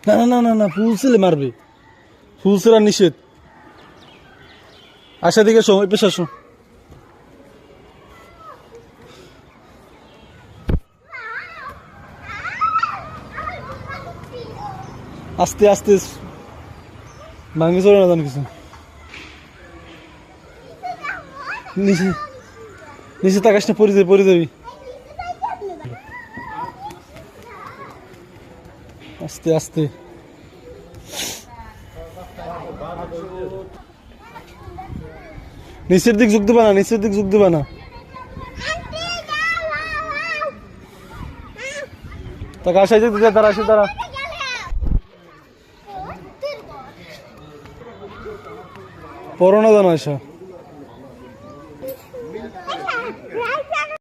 না না না না ফুল ছেলে মারবে, ফুল ছেড়া নিষেধ। আশা দিকে সময় পেশ আসো। আস্তে আস্তে ভাঙ্গি চলে না জানো কিছু। নিচে নিচে তাকাস না, পড়ে যাবি পড়ে যাবি। আস্তে আস্তে নিচের দিক ঝুঁক দেবা না, নিচের দিক ঝুঁক দেবা না। তাকে আসাই যেতে দাঁড়া, আসে দাঁড়া। পড়ো না জানো আসা।